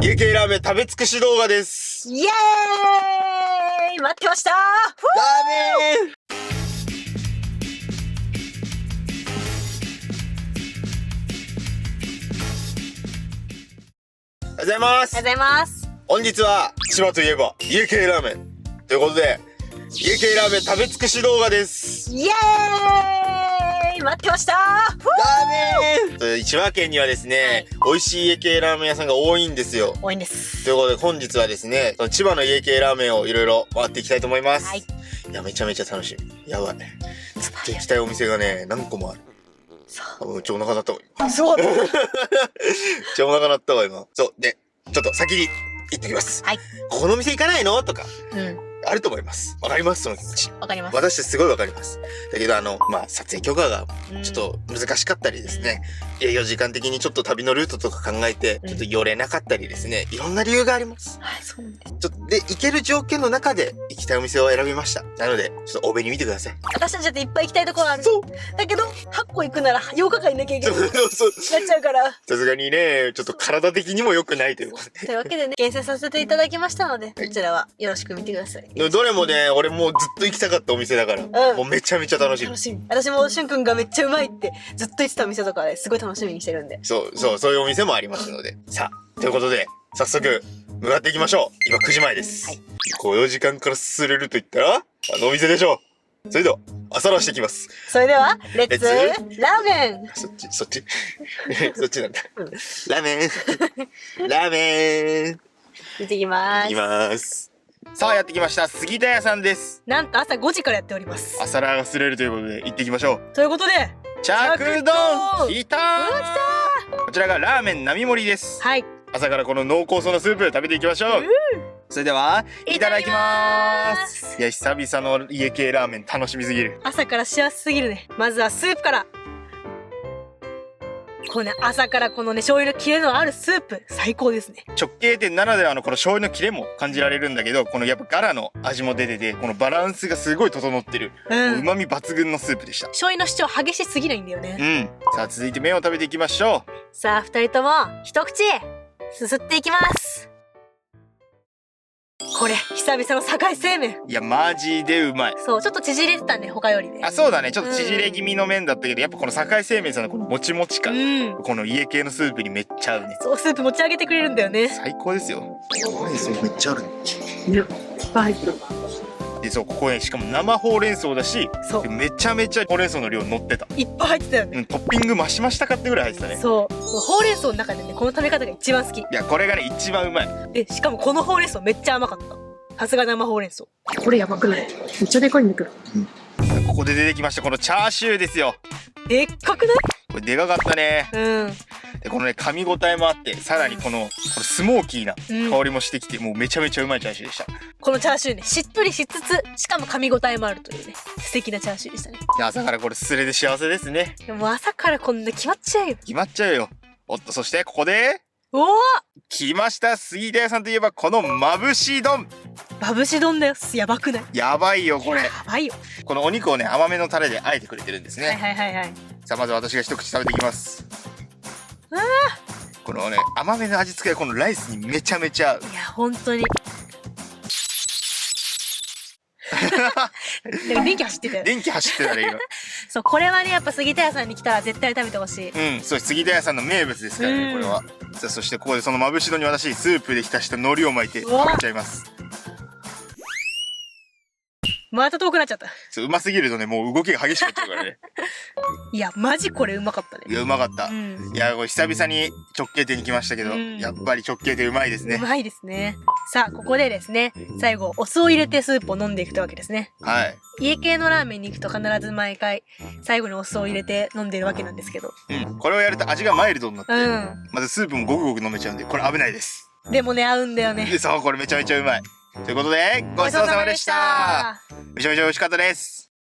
家系ラーメン食べ尽くし動画です。イエーイ、待ってましたー。ラーメン。おはようございます。おはようございます。本日は千葉といえば家系ラーメンということで、家系ラーメン食べ尽くし動画です。イエーイ、待ってましたー。ラーメン。千葉県にはですね、美味しい家系ラーメン屋さんが多いんですよ。多いんです。ということで本日はですね、その千葉の家系ラーメンをいろいろ回っていきたいと思います。はい。いや、めちゃめちゃ楽しみ。やばい。ずっと行きたいお店がね、何個もある。そう。めっちゃお腹鳴ったわ、今。そう。めっちゃお腹鳴ったわ、今。そう。で、ちょっと先に行ってきます。はい。ここの店行かないのとか。あると思います。わかります、その気持ち。わかります。私すごいわかります。だけど撮影許可がちょっと難しかったりですね。営業時間的にちょっと旅のルートとか考えて、ちょっと寄れなかったりですね。いろんな理由があります。はい、そうなんです。ちょっと、で、行ける条件の中で行きたいお店を選びました。なので、ちょっと多めに見てください。私たちだっていっぱい行きたいところある。そう。だけど、8個行くなら8日間いなきゃいけない。そう。なっちゃうから。さすがにね、ちょっと体的にも良くないということで。というわけでね、厳選させていただきましたので、こちらはよろしく見てください。どれもね、俺もうずっと行きたかったお店だから、もうめちゃめちゃ楽しみ。楽しみ。私もしゅんくんがめっちゃうまいってずっと言ってたお店とかですごい楽しみにしてるんで。そういうお店もありますので。さあ、ということで、早速、向かっていきましょう。今9時前です。はい。こう4時間からすすれると言ったら、あのお店でしょう。それでは、朝ラーしていきます。それでは、レッツラーメン。そっちそっちなんだ。ラーメンラーメン行ってきます。行きます。さあ、やってきました。杉田屋さんです。なんと朝5時からやっております。朝ラーがすれるということで、行ってきましょう。ということで、着丼来たー。こちらがラーメン並盛りです。はい。朝からこの濃厚そうなスープ食べていきましょう。それでは、いただきまーす。いや、久々の家系ラーメン楽しみすぎる。朝から幸せすぎるね。まずはスープから。このね、朝からこのね、醤油のキレのあるスープ、最高ですね。直径店ならではのこの醤油のキレも感じられるんだけど、このやっぱガラの味も出てて、このバランスがすごい整ってる。旨味抜群のスープでした。醤油の主張激しすぎないんだよね。さあ、続いて麺を食べていきましょう。さあ、二人とも、一口すすっていきます。これ、久々の堺製麺。いや、マジでうまい。そう、ちょっと縮れてたね、他よりね。あ、そうだね。ちょっと縮れ気味の麺だったけど、やっぱこの堺製麺さんのこのもちもち感、この家系のスープにめっちゃ合うね。そう、スープ持ち上げてくれるんだよね。最高ですよ。ほうれん草めっちゃあるね。いっぱい入ってる。で、そう、ここね、しかも生ほうれん草だし、めちゃめちゃほうれん草の量乗ってた。いっぱい入ってたよね。トッピング増しましたかってぐらい入ってたね。そう。ほうれん草の中でね、この食べ方が一番好き。いや、これがね、一番うまい。で、しかもこのほうれん草めっちゃ甘かった。さすが生ほうれん草。これやばくない？めっちゃでかいんだけど。ここで出てきました、このチャーシューですよ。でっかくない？これでかかったね。で、このね、噛み応えもあって、さらにこのスモーキーな香りもしてきて、もうめちゃめちゃうまいチャーシューでした。このチャーシューね、しっとりしつつ、しかも噛み応えもあるというね、素敵なチャーシューでしたね。朝からこれすすれで幸せですね。でも朝からこんな決まっちゃうよ。決まっちゃうよ。おっと、そしてここで、おお来ました。杉田屋さんといえばこのまぶし丼。まぶし丼だよ。やばくない？やばいよこれ。やばいよ。このお肉をね、甘めのタレで和えてくれてるんですね。はい。さあ、まず私が一口食べていきます。このね、甘めの味付けがこのライスにめちゃめちゃ合う。いや、本当に。でも電気走ってたよ。電気走ってたね、今。そう、これはね、やっぱ杉田屋さんに来たら絶対食べてほしい。そう、杉田屋さんの名物ですからね、これは。さあ、そしてここでそのまぶし丼に私、スープで浸した海苔を巻いて食べちゃいます。また遠くなっちゃった。そう、うますぎるとね、もう動きが激しくなっちゃうからね。いや、マジこれうまかったね。いや、うまかった。いや、これ久々に直径店に来ましたけど、やっぱり直径店うまいですね。うまいですね。さあ、ここでですね、最後、お酢を入れてスープを飲んでいくというわけですね。はい。家系のラーメンに行くと必ず毎回、最後にお酢を入れて飲んでるわけなんですけど。これをやると味がマイルドになって、まずスープもごくごく飲めちゃうんで、これ危ないです。でもね、合うんだよね。そう、これめちゃめちゃうまい。ということで、ごちそうさまでした。めちゃめちゃ美味しかったです。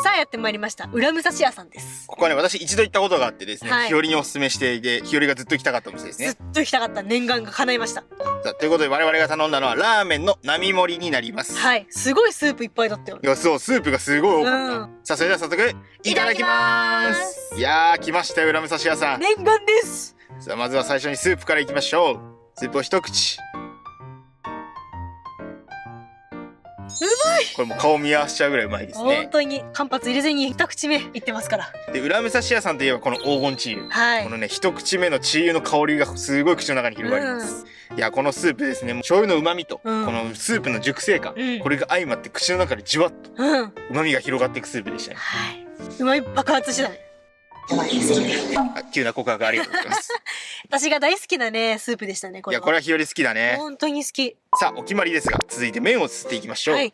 さあやってまいりました。裏武蔵屋さんです。ここはね、私一度行ったことがあってですね、日和にお勧めしていて、日和がずっと行きたかったお店ですね。ずっと行きたかった念願が叶いました。さあ、ということで我々が頼んだのはラーメンの並盛りになります。はい。すごいスープいっぱいだったよね。いや、そう、スープがすごい多かった。さあ、それでは早速、いただきます。いやー、来ましたよ、裏武蔵屋さん。念願です。さあまずは最初にスープからいきましょう。スープを一口。うまい。これもう顔見合わせちゃうぐらいうまいですね。本当に間髪入れずに一口目いってますから。で裏武蔵屋さんといえばこの黄金チー油、はい、このね一口目のチー油の香りがすごい口の中に広がります、いやこのスープですね、醤油の旨味と、このスープの熟成感、これが相まって口の中でじわっと旨味が広がっていくスープでしたね。はい、旨味爆発してたね。急な告白ありがとうございます私が大好きなねスープでしたね。これは。いやこれは日和好きだね。本当に好き。さあお決まりですが、続いて麺をすすっていきましょう。はい、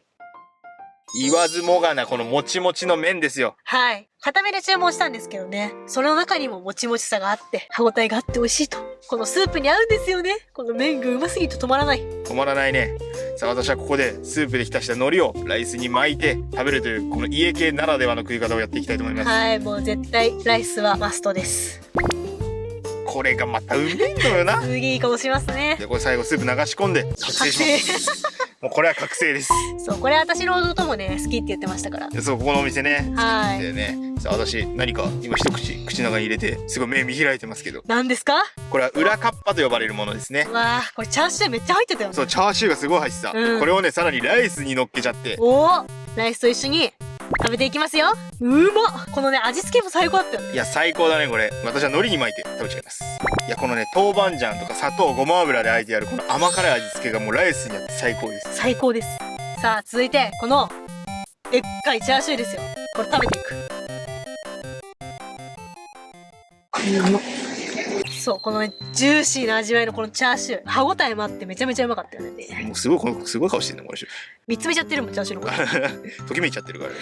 言わずもがなこのもちもちの麺ですよ。はい、固めで注文したんですけどね、その中にももちもちさがあって歯ごたえがあって美味しいと。このスープに合うんですよね。この麺がうますぎて止まらない。止まらないね。さあ私はここでスープで浸した海苔をライスに巻いて食べるというこの家系ならではの食い方をやっていきたいと思います。はい、もう絶対ライスはマストです。これがまたうめえのよな。すげえいい顔しますね。でこれ最後スープ流し込んで覚醒しますもうこれは覚醒です。そう、これ私の弟もね好きって言ってましたから。そう、ここのお店ね。はい。でね、さあ私何か今一口口の中に入れてすごい目見開いてますけど。何ですか？これは裏カッパと呼ばれるものですね。わあ、これチャーシューめっちゃ入ってたよね。そう、チャーシューがすごい入ってた。これをねさらにライスに乗っけちゃって。おお、ライスと一緒に食べていきますよ。うまっ。このね味付けも最高だったよね。いや最高だねこれ。私は海苔に巻いて食べちゃいます。いやこのね豆板醤とか砂糖ごま油であえてあるこの甘辛い味付けがもうライスにあって最高です。最高です。さあ続いてこのでっかいチャーシューですよ。これ食べていく。そう、このねジューシーな味わいのこのチャーシュー、歯ごたえもあってめちゃめちゃうまかったよね。もうすごいすごい顔してるねこれ。見つめちゃってるもんチャーシューのこと。ときめいちゃってるからね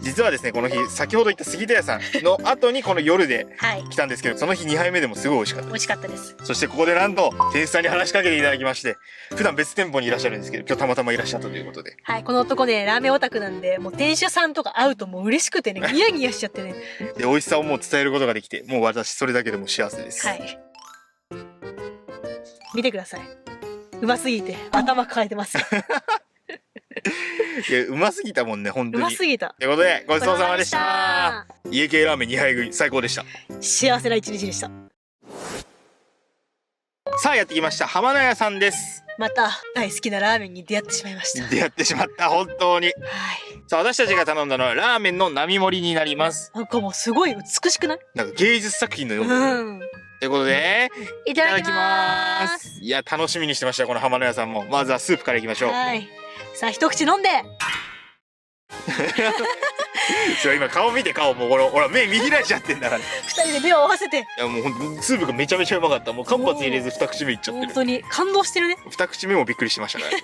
実はですねこの日先ほど言った杉田屋さんの後にこの夜で来たんですけど、その日2杯目でもすごい美味しかったです。美味しかったです。そしてここでなんと店主さんに話しかけていただきまして、普段別店舗にいらっしゃるんですけど今日たまたまいらっしゃったということで。はい、この男ねラーメンオタクなんで、もう店主さんとか会うともう嬉しくてねニヤニヤしちゃってねで美味しさをもう伝えることができて、もう私それだけでも幸せです。はい、見てください。うますぎて頭抱えてますよいやうますぎたもんね本当に。うますぎた。ということでごちそうさまでした。家系ラーメン2杯食い最高でした。幸せな一日でした。さあやってきました浜名屋さんです。また大好きなラーメンに出会ってしまいました。出会ってしまった本当に。はい。さあ私たちが頼んだのはラーメンの並盛りになります。なんかもうすごい美しくない？なんか芸術作品のような。ということでいただきます。いや楽しみにしてましたこの浜名屋さんも。まずはスープからいきましょう。はい。さあ一口飲んで今顔見て、顔もうほら目見開いちゃってんだから。二人で目を合わせて。いやもうほんとスープがめちゃめちゃうまかった。もう間髪入れず二口目いっちゃってる。本当に感動してるね。二口目もびっくりしましたからい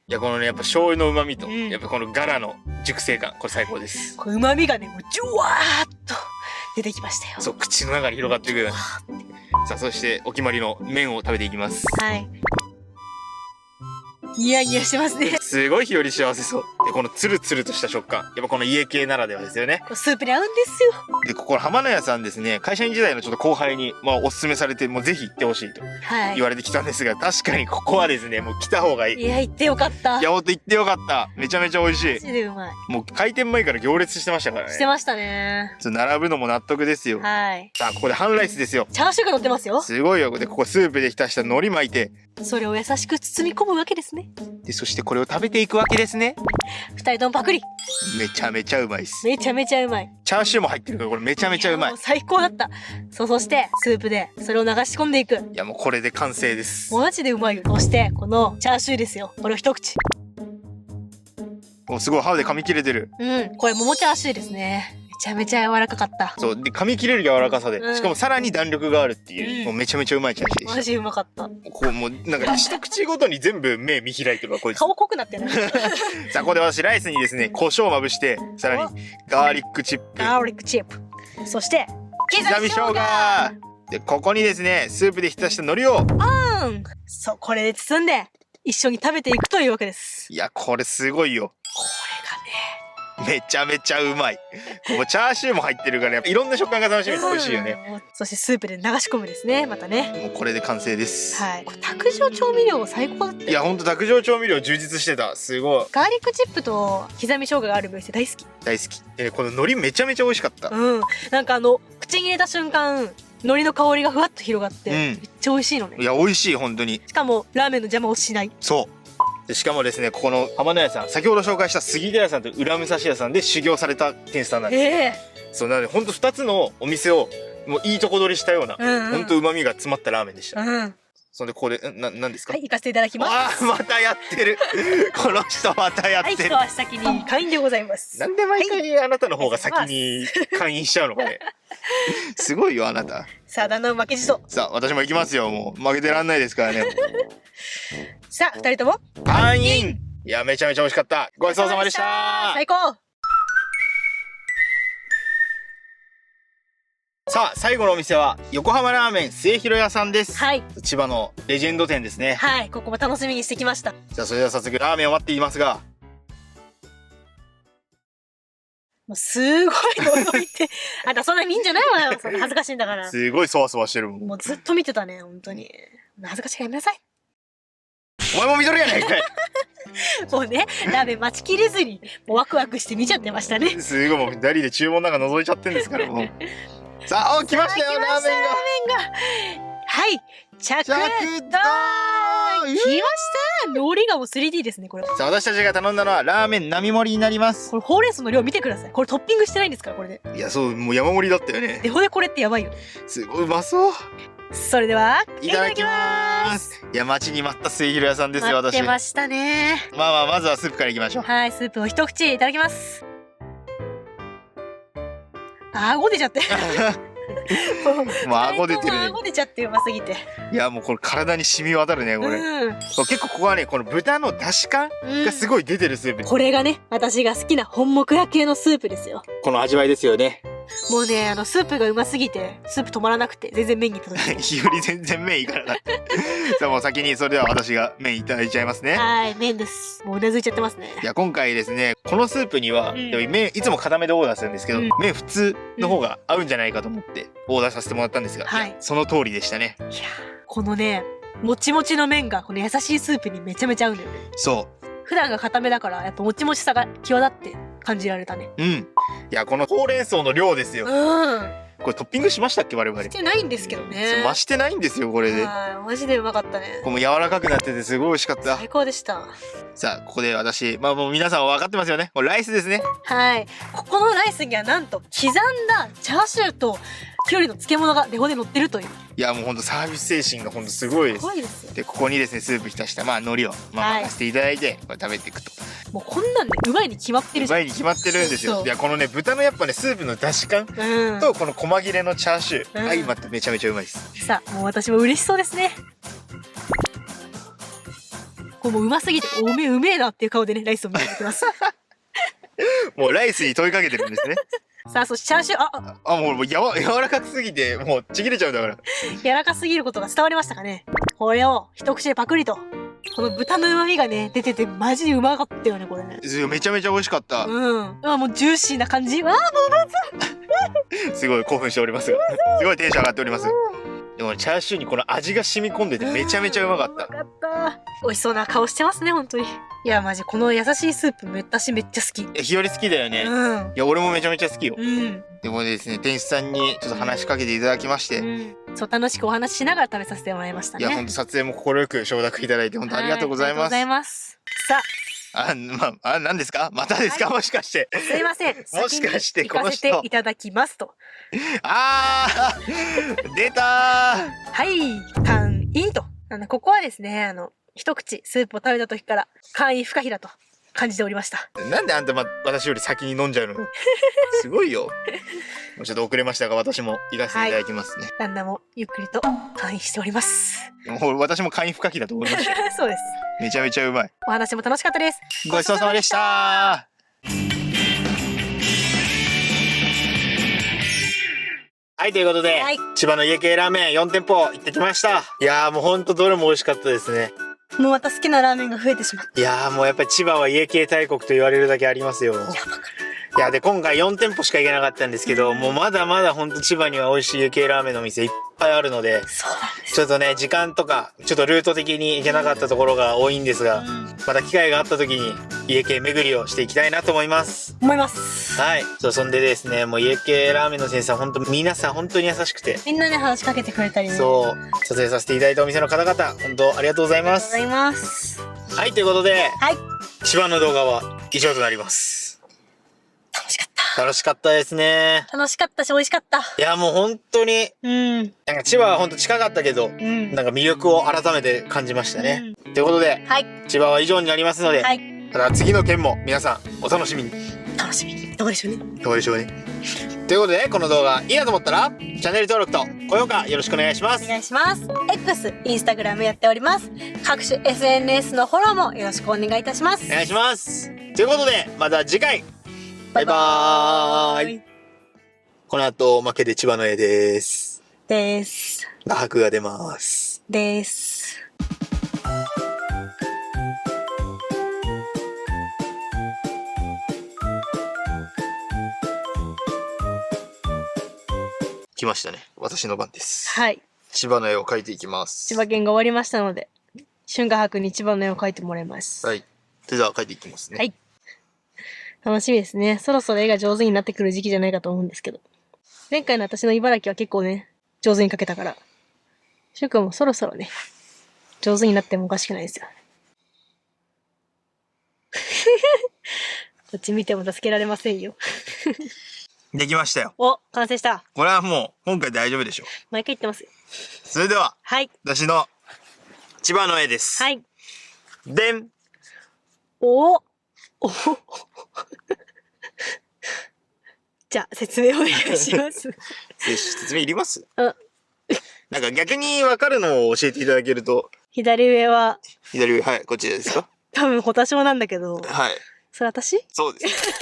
やこのねやっぱ醤油の旨味と、やっぱこのガラの熟成感、これ最高です。これ旨味がねもうジュワーっと出てきましたよ。そう口の中に広がっていく。さあそしてお決まりの麺を食べていきます。はい。ニヤニヤしてますね。すごい日和幸せそう。でこのツルツルとした食感、やっぱこの家系ならではですよね。スープに合うんですよ。でここ浜名屋さんですね、会社員時代のちょっと後輩におすすめされて、もうぜひ行ってほしいと言われてきたんですが、確かにここはですねもう来た方がいい。いや行ってよかった。いやほんと行ってよかった。めちゃめちゃ美味しい。マジでうまい。もう開店前から行列してましたからね。してましたね。並ぶのも納得ですよ。はい。さあここで半ライスですよ。チャーシューが乗ってますよ。すごいよ。でここスープで浸した海苔巻いて、それを優しく包み込むわけですね。でそしてこれを食べていくわけですね。二人ともパクリ。めちゃめちゃうまいっす。めちゃめちゃうまい。チャーシューも入ってるからこれめちゃめちゃうまい。もう最高だった。そうそしてスープでそれを流し込んでいく。いやもうこれで完成です。マジでうまいよ。そしてこのチャーシューですよ。これを一口。もうすごい歯で噛み切れてる。これ桃チャーシューですね。めちゃめちゃ柔らかかった。そうで噛み切れる柔らかさで、しかもさらに弾力があるっていう、もうめちゃめちゃうまいチャーシューでした。マジうまかった。こうもうなんか一口ごとに全部目見開いてるわこいつ。顔濃くなってないさあここで私ライスにですね胡椒をまぶして、さらにガーリックチップ、そして刻み生姜で、ここにですねスープで浸した海苔をそう、これで包んで一緒に食べていくというわけです。いやこれすごいよ。これがねめちゃめちゃうまい。もうチャーシューも入ってるからやっぱいろんな食感が楽しみで美味しいよね。そしてスープで流し込むですね。またねもうこれで完成です。はい。これ卓上調味料最高だったよ。いやほんと卓上調味料充実してた。すごい。ガーリックチップと刻み生姜がある分大好き。大好き。でこの海苔めちゃめちゃ美味しかった。なんか口に入れた瞬間海苔の香りがふわっと広がって、めっちゃ美味しいのね。いや美味しい本当に。しかもラーメンの邪魔をしない。そうでしかもですね、ここの浜野屋さん、先ほど紹介した杉田屋さんと浦武蔵屋さんで修行された店主さんなんです。そうなので本当2つのお店をもういいとこ取りしたような、本当旨味が詰まったラーメンでした。そんでここで何ですか？はい、行かせていただきます。またやってるこの人またやってる。はい、一足先に会員でございます。なんで毎回あなたの方が先に会員しちゃうのかね。すごいよあなた。さあ、だんだん負けじと。さあ、私も行きますよ。もう負けてらんないですからね。さあ、2人とも会員。いや、めちゃめちゃ美味しかった。ごちそうさまでした。最高。さあ、最後のお店は横浜ラーメン末広屋さんです。はい。千葉のレジェンド店ですね。はい、ここも楽しみにしてきました。じゃあそれでは早速ラーメンを待っていますが、もうすごい驚いてあんたそんな見んじゃないわよ。そんな恥ずかしいんだから。すごいそわそわしてるもん。もうずっと見てたね、本当に。恥ずかしいからやめなさい。お前も見とるやないかい。もうね、ラーメン待ちきれずにもうワクワクして見ちゃってましたね。すごい、もう二人で注文なんか覗いちゃってんですからもう。さあ、来ましたよ、ラーメンが。はい、着ドーン。来ました。海苔がもう 3D ですね、これ。さあ、私たちが頼んだのはラーメン並盛りになります。これほうれん草の量見てください。これトッピングしてないんですから、これで。いや、そう、もう山盛りだったよね。で、ほでこれってやばいよ。すごいうまそう。それでは、いただきます。いや、待ちに待った末広屋さんですよ、私。待ってましたね。まずはスープからいきましょう。はい、スープを一口いただきます。顎出ちゃって。もう顎出てるね。顎出ちゃってうますぎて。いや、もうこれ体に染み渡るね、これ。結構ここはね、この豚の出汁感がすごい出てるスープ。これがね、私が好きな本木屋系のスープですよ。この味わいですよね。もうね、スープがうますぎて、スープ止まらなくて、全然麺に届いて。日より全然麺いいからな。さあ、もう先にそれでは私が麺いただいちゃいますね。はい、麺です。もううなずいちゃってますね。いや、今回ですね、このスープには、でも麺いつも固めでオーダーするんですけど、麺普通の方が合うんじゃないかと思ってオーダーさせてもらったんですが、その通りでしたね。いや、このね、もちもちの麺がこの優しいスープにめちゃめちゃ合うんだよね。そう。普段が固めだからやっぱもちもちさが際立って感じられたね。いや、このほうれん草の量ですよ。これトッピングしましたっけ、我々。してないんですけどね。増してないんですよ、これで。マジでうまかったね。これも柔らかくなっててすごい美味しかった。最高でした。さあ、ここで私、もう皆さんは分かってますよね。これライスですね。はい。ここのライスにはなんと刻んだチャーシューときゅうりの漬物がレゴで乗ってるという。いや、もうほんとサービス精神がほんとすごいです。すごいですよ。で、ここにですね、スープ浸した海苔を任せていただいて、これ食べていくと。もうこんなんでうまいに決まってるじゃん。うまいに決まってるんですよ。いや、このね、豚のやっぱね、スープの出汁感と、この細切れのチャーシュー、相まってめちゃめちゃうまいです。さあ、もう私も嬉しそうですね。これもううますぎて、おめえうめえなっていう顔でね、ライスを見てます。もうライスに問いかけてるんですね。さあ、そしてチャーシュー、もう柔らかすぎて、もうちぎれちゃうんだから。柔らかすぎることが伝わりましたかね。これを一口でパクリと。この豚の旨味がね、出ててマジでうまかったよね、これね。めちゃめちゃ美味しかった。もうジューシーな感じ。もうすごい興奮しておりますが。すごいテンション上がっております。でもチャーシューにこの味が染み込んでてめちゃめちゃうまかった。美味しそうな顔してますね、本当に。いや、マジこの優しいスープ私めっちゃ好き。日和好きだよね。いや、俺もめちゃめちゃ好きよ。でもですね、店主さんにちょっと話しかけていただきまして、そう楽しくお話ししながら食べさせてもらいましたね。いや、本当撮影も快く承諾いただいて本当ありがとうございます。ありがとうございます。さあ、何ですか？またですか？もしかして。すいません。もしかしてこの人。行かせていただきますと。出たー。はい、会員と。ここはですね、一口スープを食べた時から会員不可避だと感じておりました。なんであんた私より先に飲んじゃうの？すごいよ。もうちょっと遅れましたが、私も行かせていただきますね。旦那もゆっくりと会員しております。もう私も会員不可避だと思いました。そうです。めちゃめちゃうまい。お話も楽しかったです。ごちそうさまでした。はい、ということで、千葉の家系ラーメン4店舗行ってきました。いやー、もうほんとどれも美味しかったですね。もうまた好きなラーメンが増えてしまった。いやー、もうやっぱり千葉は家系大国と言われるだけありますよ。いや、で、今回4店舗しか行けなかったんですけど、もうまだまだほんと千葉には美味しい家系ラーメンのお店いっぱいあるので、そうなんです。ちょっとね、時間とか、ちょっとルート的に行けなかったところが多いんですが、また機会があった時に家系巡りをしていきたいなと思います。思います。はい。そう、そんでですね、もう家系ラーメンの先生は本当皆さん本当に優しくて、みんなね、話しかけてくれたりね。そう、撮影させていただいたお店の方々、本当ありがとうございまありがとうござす。います。はい、ということで、はい。千葉の動画は以上となります。楽しかった。楽しかったですね。楽しかったし、美味しかった。いや、もう本当に、なんか千葉は本当近かったけど、なんか魅力を改めて感じましたね。ということで、はい。千葉は以上になりますので、はい。ただ次の件も皆さんお楽しみに。楽しみに。どうでしょうね。どうでしょうね。ということで、この動画いいなと思ったら、チャンネル登録と高評価よろしくお願いします。お願いします。X、インスタグラムやっております。各種 SNS のフォローもよろしくお願いいたします。お願いします。ということで、また次回。バイバーイ。この後、負けで千葉の絵です。です。画伯が出ます。です。来ましたね。私の番です。はい。千葉の絵を描いていきます。千葉県が終わりましたので、春画伯に千葉の絵を描いてもらいます。はい。それでは描いていきますね。はい。楽しみですね。そろそろ絵が上手になってくる時期じゃないかと思うんですけど。前回の私の茨城は結構ね、上手に描けたから。しゅうくんもそろそろね、上手になってもおかしくないですよ。こっち見ても助けられませんよ。できましたよ。お、完成した。これはもう、今回大丈夫でしょう。毎回言ってますよ。それでは、はい。私の千葉の絵です。はい。でん。おじゃあ、説明お願いします。説明いります？うん。なんか逆に分かるのを教えていただけると。左上は、左上、はい、こっちですか？多分、ホタショウなんだけど。はい。それ私？そうです。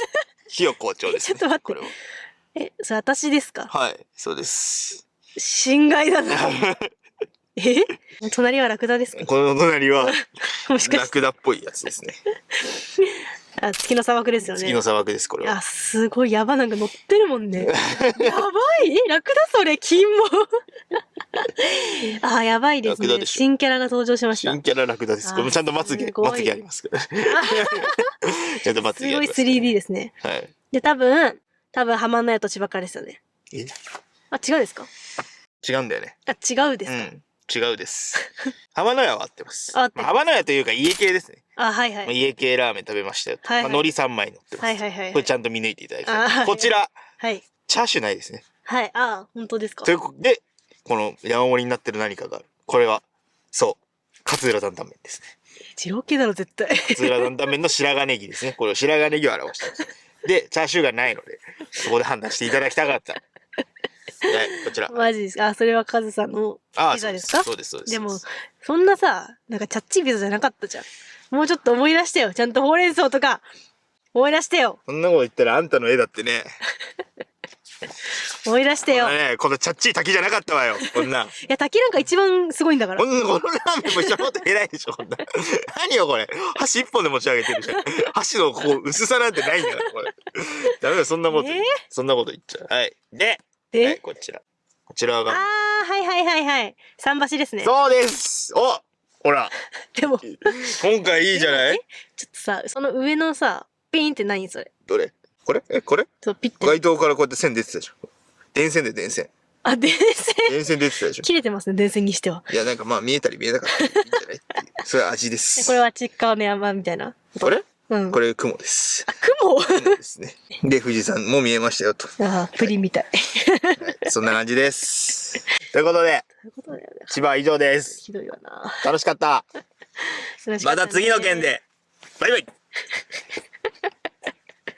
ひよ校長ですね。ちょっと待って。それ私ですか？はい、そうです。心外だな。隣はラクダですか？この隣は、もしかしてラクダっぽいやつですね。あ、月の砂漠ですよね。月の砂漠です、これは。あ、すごい、やば、なんか乗ってるもんね。やばい？ラクダそれ、金も。あ、やばいですね。新キャラが登場しました。新キャララクダです。これもちゃんとまつげありますから。ちゃんとまつげあります。すごい 3D ですね。はい。で、多分、浜の屋と千葉からですよね。あ、違うですか？違うんだよね。あ、違うですか？違うです。浜の屋は合ってます。合ってます。浜の屋というか家系ですね。あ、はいはい。家系ラーメン食べましたよ。はいはい。海苔3枚乗ってます。はいはいはい。これちゃんと見抜いていただきたい。こちら、はい。チャーシューないですね。はい。あ、本当ですか。ということで、この山盛りになってる何かがある。これは、そう、勝浦担々麺ですね。二郎系だろ、絶対。勝浦担々麺の白髪ネギですね。これを白髪ネギを表してます。で、チャーシューがないので、そこで判断していただきたかった。はい、こちら。マジですか？あ、それはカズさんのピザですか？そうです、そうです。でも、そんなさ、なんかチャッチーピザじゃなかったじゃん。もうちょっと思い出してよ。ちゃんとほうれん草とか、思い出してよ。そんなこと言ったらあんたの絵だってね。思い出してよ。このチャッチー滝じゃなかったわよ、こんな。いや、滝なんか一番すごいんだから。このラーメンも一緒のこと偉いでしょ、こんな。何よ、これ。箸一本で持ち上げてるじゃん。箸のこう、薄さなんてないんだから、これ。ダメだ、そんなこと。そんなこと言っちゃう。はい。で、はい、こちら。こちらが。あー、はいはいはいはい。桟橋ですね。そうです。お、ほら。でも、今回いいじゃない？ちょっとさ、その上のさ、ピーンって何それ？どれ？これ？これ？そう、ピッて。街灯からこうやって線出てたでしょ。電線で電線。あ、電線。電線出てたでしょ。切れてますね、電線にしては。いや、なんかまあ見えたり見えなかったりいいんじゃないっていう。それは味です。これはちっかわの山みたいな。これ？うん。これ雲です。あ、雲？雲ですね。で、富士山も見えましたよと。ああ、プリンみたい。はい、そんな感じです。ということで、千葉は以上です。ひどいわな。楽しかった。また次の件で。バイバイ。